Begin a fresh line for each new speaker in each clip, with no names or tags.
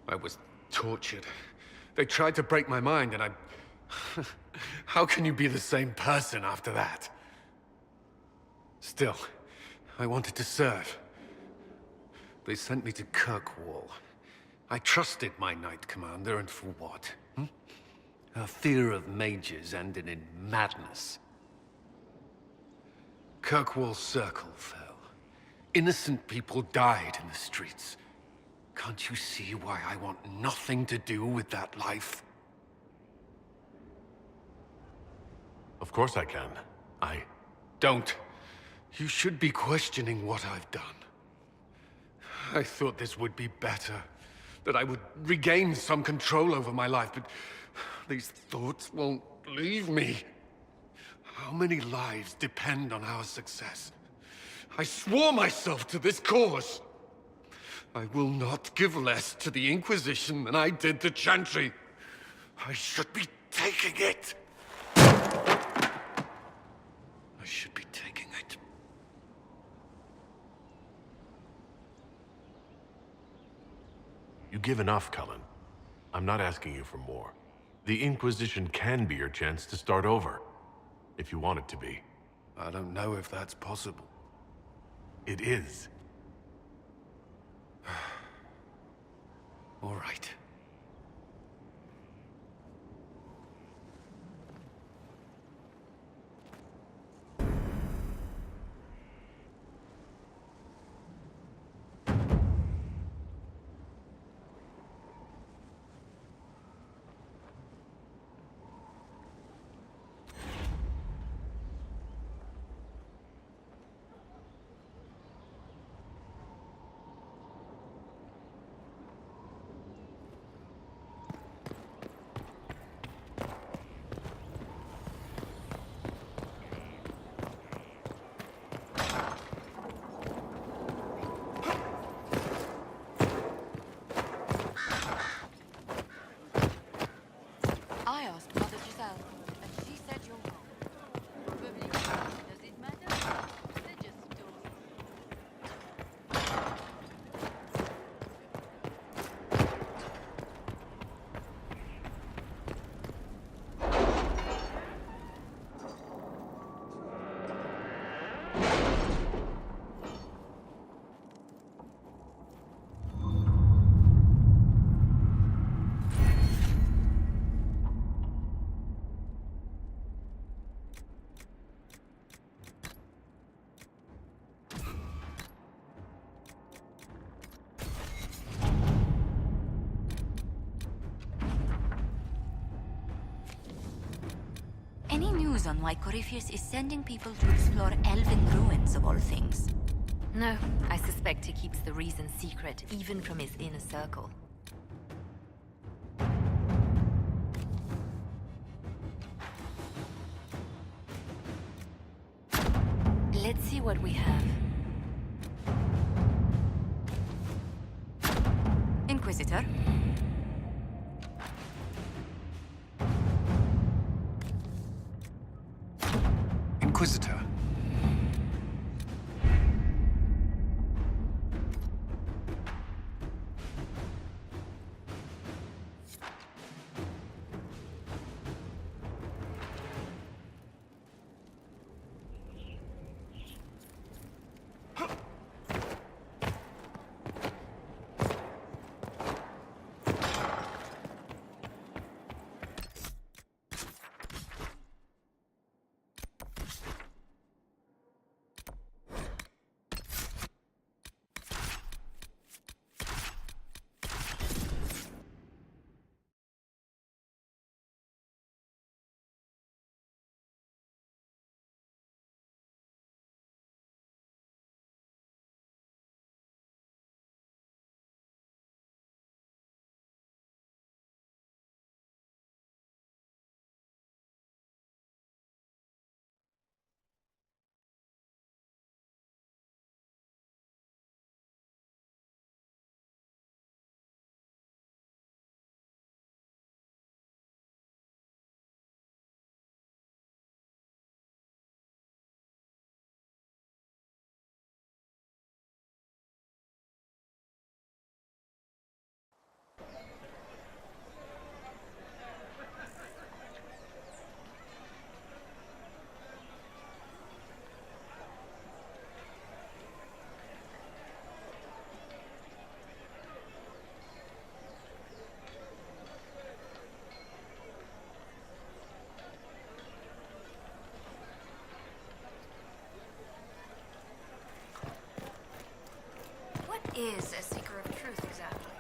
I was tortured. They tried to break my mind, and I... How can you be the same person after that? Still, I wanted to serve. They sent me to Kirkwall. I trusted my Knight Commander, and for what? Her fear of mages ended in madness. Kirkwall Circle fell. Innocent people died in the streets. Can't you see why I want nothing to do with that life?
Of course I can.
Don't. You should be questioning what I've done. I thought this would be better. That I would regain some control over my life, but these thoughts won't leave me. How many lives depend on our success? I swore myself to this cause. I will not give less to the Inquisition than I did to Chantry. I should be taking it. I should be taking it.
You give enough, Cullen. I'm not asking you for more. The Inquisition can be your chance to start over. If you want it to be.
I don't know if that's possible.
It is.
All right.
I asked Mother Giselle, and she said you're wrong. Probably. Does it matter? They just told me.
Any news on why Corypheus is sending people to explore elven ruins, of all things?
No, I suspect he keeps the reason secret, even from his inner circle. Let's see what we have.
Inquisitor?
Inquisitor.
What is a seeker of truth exactly?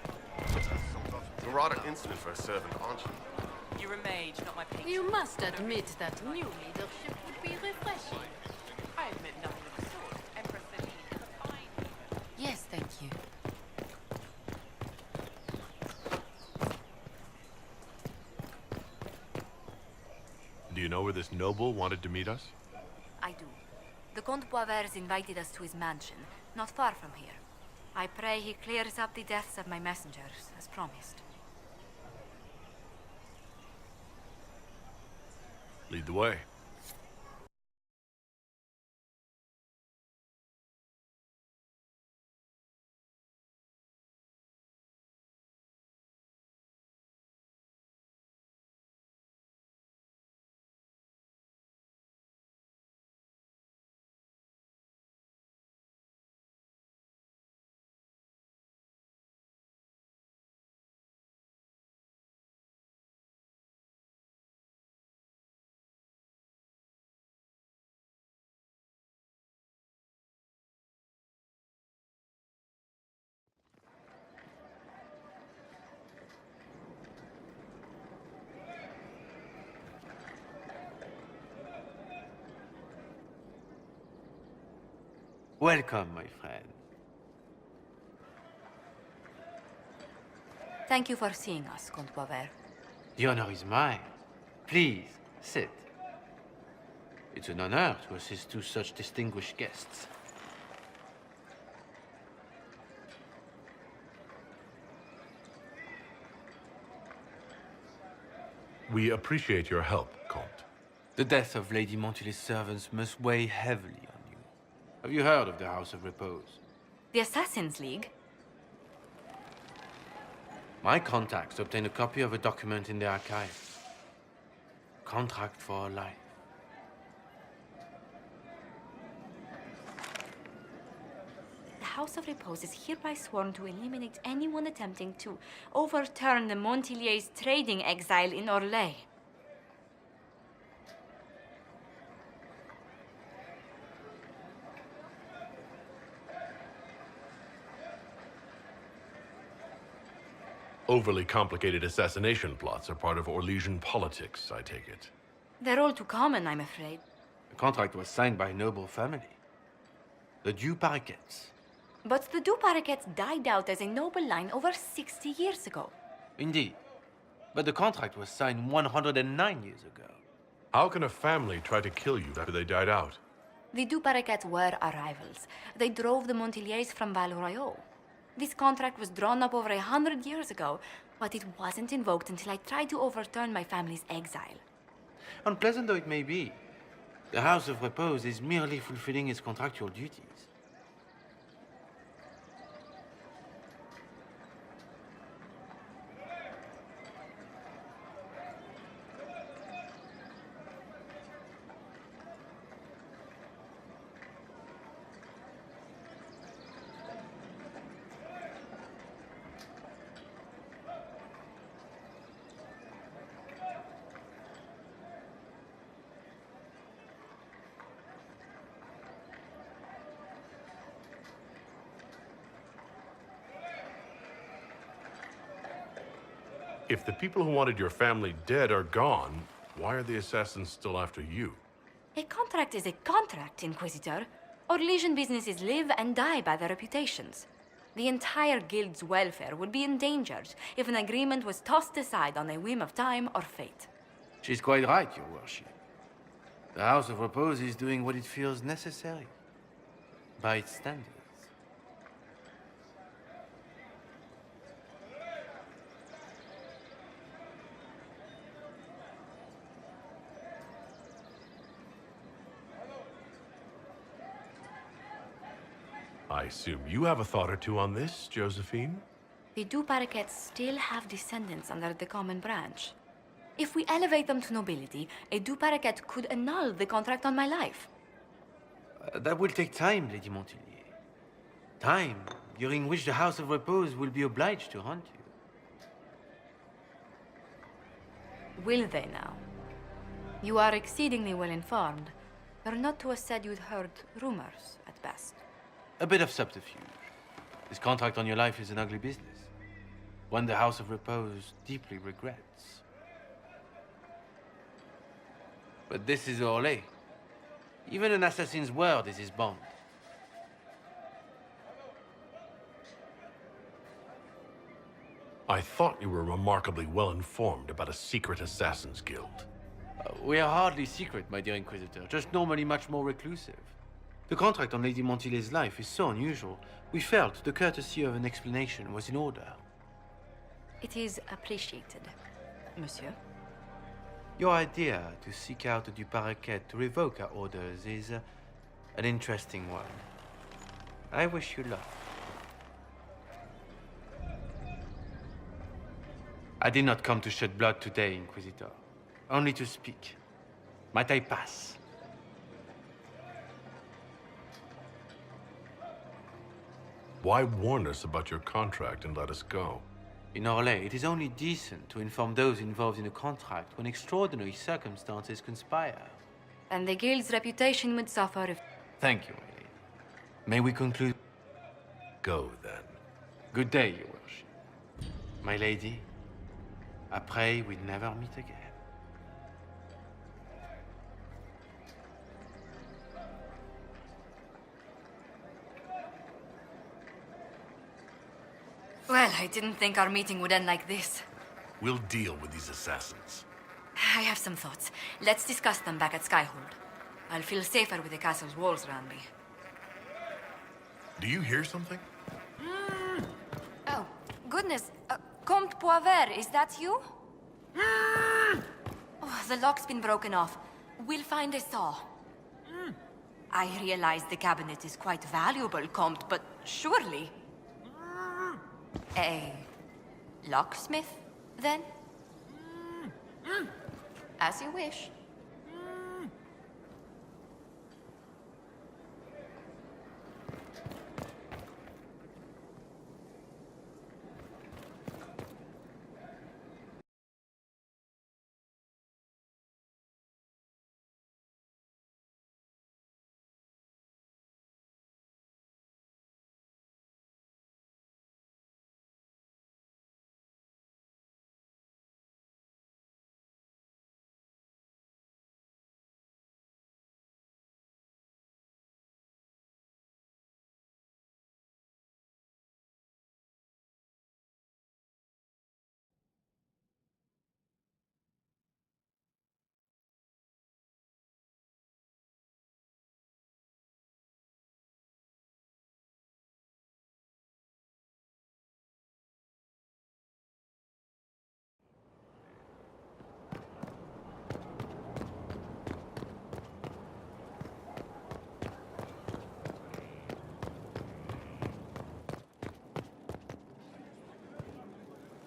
You're rather insolent for a servant, aren't you?
You're a mage, not my patron.
You must admit that new leadership would be refreshing.
I admit nothing of the sort. Empress Celine is a fine leader.
Yes, thank you.
Do you know where this noble wanted to meet us?
I do. The Comte Boisvert invited us to his mansion, not far from here. I pray he clears up the deaths of my messengers, as promised.
Lead the way.
Welcome, my friend.
Thank you for seeing us, Comte Boisvert.
The honor is mine. Please, sit. It's an honor to assist two such distinguished guests.
We appreciate your help, Comte.
The death of Lady Montily's servants must weigh heavily on you. Have you heard of the House of Repose?
The Assassin's League?
My contacts obtained a copy of a document in the archives. Contract for life.
The House of Repose is hereby sworn to eliminate anyone attempting to overturn the Montiliers' trading exile in Orlais.
Overly complicated assassination plots are part of Orlesian politics, I take it.
They're all too common, I'm afraid.
The contract was signed by a noble family. The Du Paraquets.
But the Du Paraquets died out as a noble line over 60 years ago.
Indeed. But the contract was signed 109 years ago.
How can a family try to kill you after they died out?
The Du Paraquets were our rivals. They drove the Montiliers from Val Royaux. This contract was drawn up over 100 years ago, but it wasn't invoked until I tried to overturn my family's exile.
Unpleasant though it may be, the House of Repose is merely fulfilling its contractual duties.
If the people who wanted your family dead are gone, why are the assassins still after you?
A contract is a contract, Inquisitor. Orlesian businesses live and die by their reputations. The entire guild's welfare would be endangered if an agreement was tossed aside on a whim of time or fate.
She's quite right, Your Worship. The House of Repose is doing what it feels necessary, by its standards.
I assume you have a thought or two on this, Josephine?
The Du Paraquets still have descendants under the common branch. If we elevate them to nobility, a Du Paraquet could annul the contract on my life.
That will take time, Lady Montilyet. Time during which the House of Repose will be obliged to hunt you.
Will they now? You are exceedingly well informed. You're not to have said you'd heard rumors, at best.
A bit of subterfuge. This contract on your life is an ugly business. One the House of Repose deeply regrets. But this is Orlais. Even an assassin's word is his bond.
I thought you were remarkably well informed about a secret assassins guild.
We are hardly secret, my dear Inquisitor, just normally much more reclusive. The contract on Lady Montilyet's life is so unusual, we felt the courtesy of an explanation was in order.
It is appreciated, monsieur.
Your idea to seek out a Du Paraquet to revoke our orders is an interesting one. I wish you luck. I did not come to shed blood today, Inquisitor. Only to speak. Might I pass?
Why warn us about your contract and let us go?
In Orlais, it is only decent to inform those involved in a contract when extraordinary circumstances conspire.
And the guild's reputation would suffer if...
Thank you, my lady. May we conclude?
Go, then.
Good day, your worship. My lady, I pray we never meet again.
Well, I didn't think our meeting would end like this.
We'll deal with these assassins.
I have some thoughts. Let's discuss them back at Skyhold. I'll feel safer with the castle's walls around me.
Do you hear something?
Oh, goodness. Comte Poivert, is that you? Oh, the lock's been broken off. We'll find a saw. I realize the cabinet is quite valuable, Comte, but surely... A locksmith, then? As you wish.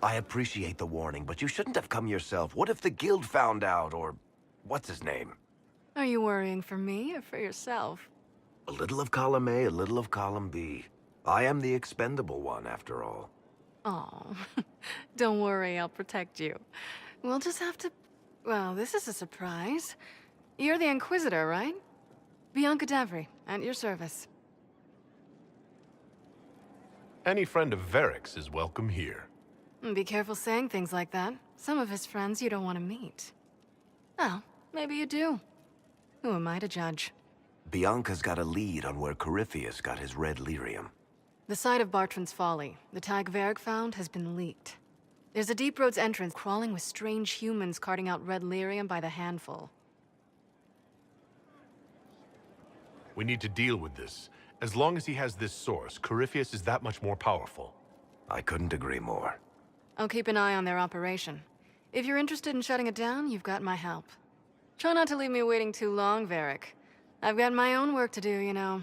I appreciate the warning, but you shouldn't have come yourself. What if the guild found out, or... what's his name?
Are you worrying for me or for yourself?
A little of column A, a little of column B. I am the expendable one, after all.
Oh, don't worry, I'll protect you. We'll just have to... Well, this is a surprise. You're the Inquisitor, right? Bianca Davry, at your service.
Any friend of Varric's is welcome here.
Be careful saying things like that. Some of his friends you don't want to meet. Oh, maybe you do. Who am I to judge?
Bianca's got a lead on where Corypheus got his red lyrium.
The site of Bartran's Folly, the tag Varric found, has been leaked. There's a deep roads entrance crawling with strange humans carting out red lyrium by the handful.
We need to deal with this. As long as he has this source, Corypheus is that much more powerful.
I couldn't agree more.
I'll keep an eye on their operation. If you're interested in shutting it down, you've got my help. Try not to leave me waiting too long, Varric. I've got my own work to do, you know.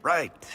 Right.